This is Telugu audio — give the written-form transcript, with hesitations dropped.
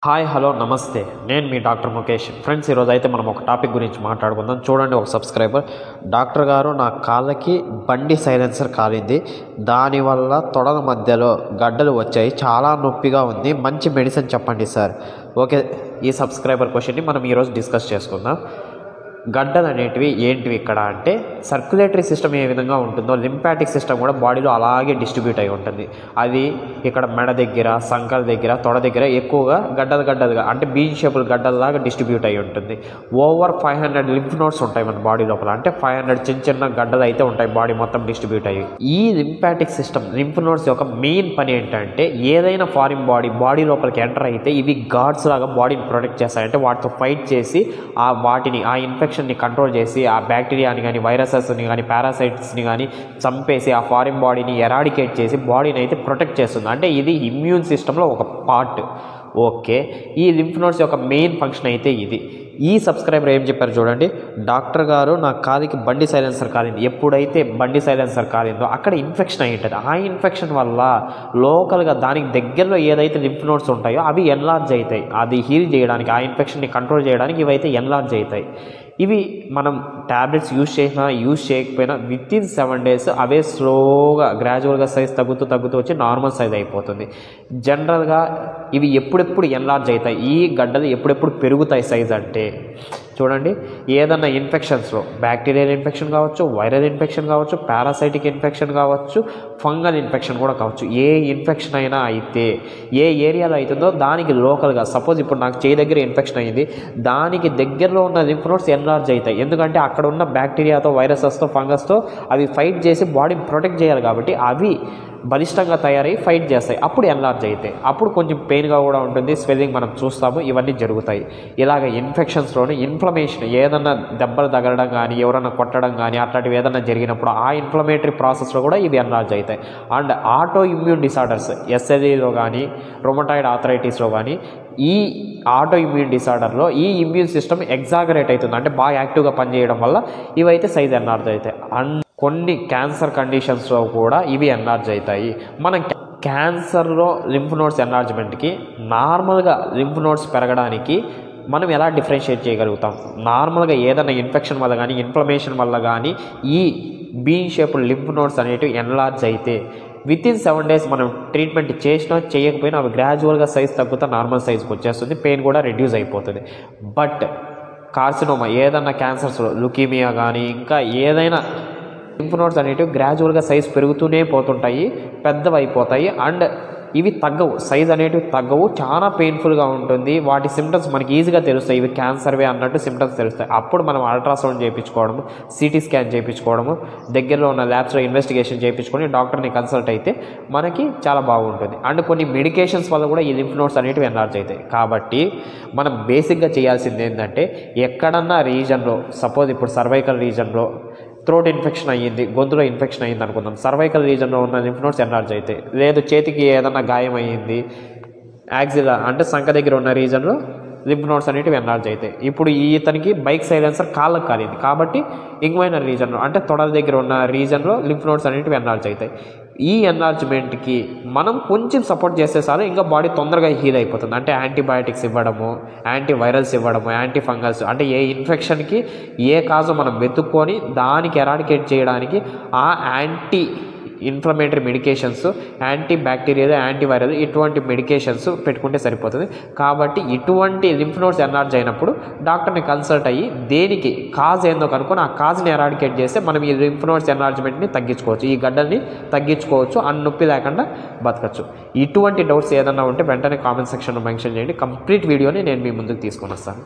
హాయ్ హలో నమస్తే, నేను మీ డాక్టర్ ముఖేష్. ఫ్రెండ్స్, ఈరోజు అయితే మనం ఒక టాపిక్ గురించి మాట్లాడుకుందాం. చూడండి, ఒక సబ్స్క్రైబర్, డాక్టర్ గారు నా కాళ్ళకి బండి సైలెన్సర్ కాలింది, దానివల్ల తొడల మధ్యలో గడ్డలు వచ్చాయి, చాలా నొప్పిగా ఉంది, మంచి మెడిసిన్ చెప్పండి సార్. ఓకే, ఈ సబ్స్క్రైబర్ క్వశ్చన్ని మనం ఈరోజు డిస్కస్ చేసుకుందాం. గడ్డలు అనేటివి ఏంటివి ఇక్కడ అంటే, సర్క్యులేటరీ సిస్టమ్ ఏ విధంగా ఉంటుందో లింపాటిక్ సిస్టమ్ కూడా బాడీలో అలాగే డిస్ట్రిబ్యూట్ అయి ఉంటుంది. అది ఇక్కడ మెడ దగ్గర, సంకల దగ్గర, తొడ దగ్గర ఎక్కువగా గడ్డలుగా అంటే బీన్ షేపుల్ గడ్డల్లాగా డిస్ట్రిబ్యూట్ అయి ఉంటుంది. ఓవర్ 500 లింఫ్ నోడ్స్ ఉంటాయి మన బాడీ లోపల, అంటే 500 చిన్న గడ్డలు అయితే ఉంటాయి బాడీ మొత్తం డిస్ట్రిబ్యూట్ అయ్యి. ఈ లింపాటిక్ సిస్టమ్, లింఫ్ నోడ్స్ యొక్క మెయిన్ పని ఏంటంటే, ఏదైనా ఫారిన్ బాడీ లోపలికి ఎంటర్ అయితే ఇవి గార్డ్స్ లాగా బాడీని ప్రొటెక్ట్ చేస్తాయి. అంటే వాటితో ఫైట్ చేసి ఆ ఇన్ఫెక్షన్ని కంట్రోల్ చేసి, ఆ బ్యాక్టీరియాని కానీ, వైరసెస్ని కానీ, పారాసైట్స్ని కానీ చంపేసి ఆ ఫారిన్ బాడీని ఎరాడికేట్ చేసి బాడీని అయితే ప్రొటెక్ట్ చేస్తుంది. అంటే ఇది ఇమ్యూన్ సిస్టంలో ఒక పార్ట్. ఓకే, ఈ లింఫ్ నోడ్స్ యొక్క మెయిన్ ఫంక్షన్ అయితే ఇది. ఈ సబ్స్క్రైబర్ ఏం చెప్పారు చూడండి, డాక్టర్ గారు నా కాలికి బండి సైలెన్సర్ కాలింది. ఎప్పుడైతే బండి సైలెన్సర్ కాలిందో అక్కడ ఇన్ఫెక్షన్ అయి ఉంటుంది. ఆ ఇన్ఫెక్షన్ వల్ల లోకల్గా దానికి దగ్గరలో ఏదైతే లింఫ్ నోడ్స్ ఉంటాయో అవి ఎన్లార్జ్ అవుతాయి. అది హీల్ చేయడానికి, ఆ ఇన్ఫెక్షన్ని కంట్రోల్ చేయడానికి ఇవైతే ఎన్లార్జ్ అవుతాయి. ఇవి మనం ట్యాబ్లెట్స్ యూజ్ చేసినా యూజ్ చేయకపోయినా వితిన్ 7 days అవే స్లోగా గ్రాడ్యువల్గా సైజ్ తగ్గుతూ వచ్చి నార్మల్ సైజ్ అయిపోతుంది. జనరల్గా ఇవి ఎప్పుడెప్పుడు ఎన్లార్జ్ అవుతాయి, ఈ గడ్డలు ఎప్పుడెప్పుడు పెరుగుతాయి సైజ్ అంటే, చూడండి, ఏదన్నా ఇన్ఫెక్షన్స్లో బ్యాక్టీరియల్ ఇన్ఫెక్షన్ కావచ్చు, వైరల్ ఇన్ఫెక్షన్ కావచ్చు, పారాసైటిక్ ఇన్ఫెక్షన్ కావచ్చు, ఫంగల్ ఇన్ఫెక్షన్ కూడా కావచ్చు. ఏ ఇన్ఫెక్షన్ అయినా అయితే ఏ ఏరియాలో అవుతుందో దానికి లోకల్గా, సపోజ్ ఇప్పుడు నాకు చేయి దగ్గర ఇన్ఫెక్షన్ అయింది, దానికి దగ్గరలో ఉన్న లింఫ్ నోడ్స్ ఎన్లార్జ్ అవుతాయి. ఎందుకంటే అక్కడ ఉన్న బ్యాక్టీరియాతో, వైరసెస్తో, ఫంగస్తో అవి ఫైట్ చేసి బాడీని ప్రొటెక్ట్ చేయాలి కాబట్టి అవి బలిష్టంగా తయారై ఫైట్ చేస్తాయి. అప్పుడు ఎన్లార్జ్ అవుతాయి. అప్పుడు కొంచెం పెయిన్గా కూడా ఉంటుంది, స్వెల్లింగ్ మనం చూస్తాము, ఇవన్నీ జరుగుతాయి. ఇలాగ ఇన్ఫెక్షన్స్లోనే ఇన్ఫ్లమేషన్, ఏదన్నా దెబ్బలు తగలడం కానీ, ఎవరన్నా కొట్టడం కానీ అట్లాంటివి ఏదన్నా జరిగినప్పుడు ఆ ఇన్ఫ్లమేటరీ ప్రాసెస్లో కూడా ఇవి ఎన్లార్జ్ అవుతాయి. అండ్ ఆటో ఇమ్యూన్ డిసార్డర్స్, ఎస్ఎల్ఈలో కానీ, రొమటాయిడ్ ఆర్థరైటిస్లో కానీ, ఈ ఆటో ఇమ్యూన్ డిసార్డర్లో ఈ ఇమ్యూన్ సిస్టమ్ ఎగ్జాగరేట్ అవుతుంది. అంటే బాగా యాక్టివ్గా పనిచేయడం వల్ల ఇవైతే సైజ్ ఎన్లార్జ్ అవుతాయి. అండ్ కొన్ని క్యాన్సర్ కండిషన్స్లో కూడా ఇవి ఎన్లార్జ్ అవుతాయి. మనం క్యాన్సర్లో లింఫ్ నోడ్స్ ఎన్లార్జ్మెంట్కి, నార్మల్గా లింఫ్ నోడ్స్ పెరగడానికి మనం ఎలా డిఫరెన్షియేట్ చేయగలుగుతాం? నార్మల్గా ఏదైనా ఇన్ఫెక్షన్ వల్ల కానీ, ఇన్ఫ్లమేషన్ వల్ల కానీ ఈ బీన్ షేపుడ్ లింఫ్ నోడ్స్ అనేటివి ఎన్లార్జ్ అయితే వితిన్ 7 days మనం ట్రీట్మెంట్ చేసినా చేయకపోయినా అవి గ్రాడ్యువల్గా సైజ్ తగ్గుతా నార్మల్ సైజ్కి వచ్చేస్తుంది, పెయిన్ కూడా రెడ్యూస్ అయిపోతుంది. బట్ కార్సినోమా, ఏదన్నా క్యాన్సర్స్లో లుకీమియా కానీ ఇంకా ఏదైనా లింఫ్ నోడ్స్ అనేటివి గ్రాడ్యువల్గా సైజ్ పెరుగుతూనే పోతుంటాయి, పెద్దవైపోతాయి. అండ్ ఇవి తగ్గవు, సైజ్ అనేటివి తగ్గవు, చాలా పెయిన్ఫుల్గా ఉంటుంది. వాటి సిమ్టమ్స్ మనకి ఈజీగా తెలుస్తాయి, ఇవి క్యాన్సర్వే అన్నట్టు సిమ్టమ్స్ తెలుస్తాయి. అప్పుడు మనం అల్ట్రాసౌండ్ చేయించుకోవడము, సిటీ స్కాన్ చేయించుకోవడము, దగ్గరలో ఉన్న ల్యాబ్స్లో ఇన్వెస్టిగేషన్ చేయించుకొని డాక్టర్ని కన్సల్ట్ అయితే మనకి చాలా బాగుంటుంది. అండ్ కొన్ని మెడికేషన్స్ వల్ల కూడా ఈ లింఫ్ నోడ్స్ అనేటివి ఎన్లార్జ్ అవుతాయి. కాబట్టి మనం బేసిక్గా చేయాల్సింది ఏంటంటే, ఎక్కడన్నా రీజన్లో, సపోజ్ ఇప్పుడు సర్వైకల్ రీజన్లో థ్రోట్ ఇన్ఫెక్షన్ అయ్యింది, గొంతులో ఇన్ఫెక్షన్ అయ్యింది అనుకుందాం, సర్వైకల్ రీజన్లో ఉన్న లింఫ్ నోడ్స్ ఎన్లార్జ్ అవుతాయి. లేదు చేతికి ఏదన్నా గాయం అయ్యింది, యాక్సిలా అంటే సంఖ దగ్గర ఉన్న రీజన్లో లింఫ్ నోడ్స్ అనేటివి ఎన్లార్జ్ అవుతాయి. ఇప్పుడు ఇతనికి బైక్ సైలెన్సర్ కాళ్ళకు కాలింది కాబట్టి ఇంగ్వైన రీజన్లో అంటే తొడల దగ్గర ఉన్న రీజన్లో లింఫ్ నోడ్స్ అనేటివి ఎన్లార్జ్ అవుతాయి. ఈ ఎన్లార్జ్మెంట్కి మనం కొంచెం సపోర్ట్ చేస్తే చాలు, ఇంకా బాడీ తొందరగా హీల్ అయిపోతుంది. అంటే యాంటీబయాటిక్స్ ఇవ్వడము, యాంటీవైరల్స్ ఇవ్వడము, యాంటీ ఫంగల్స్, అంటే ఏ ఇన్ఫెక్షన్కి ఏ కాజు మనం వెతుక్కొని దానికి ఎరాడికేట్ చేయడానికి ఆ anti inflammatory medications, anti bacterial, antiviral, ఇటువంటి మెడికేషన్స్ పెట్టుకుంటే సరిపోతుంది. కాబట్టి ఇటువంటి లింఫ్ నోడ్స్ ఎన్లార్జ్ అయినప్పుడు డాక్టర్ని కన్సల్ట్ అయ్యి దేనికి కాజ్ ఏందో కనుక్కొని ఆ కాజ్ని ఎరాడికేట్ చేస్తే మనం ఈ లింఫ్ నోడ్స్ ఎన్లార్జ్మెంట్ని తగ్గించుకోవచ్చు, ఈ గడ్డల్ని తగ్గించుకోవచ్చు, అన్ని నొప్పి లేకుండా బతకచ్చు. ఇటువంటి డౌట్స్ ఏదన్నా ఉంటే వెంటనే కామెంట్ సెక్షన్లో మెన్షన్ చేయండి. కంప్లీట్ వీడియోని నేను మీ ముందుకు తీసుకొని వస్తాను.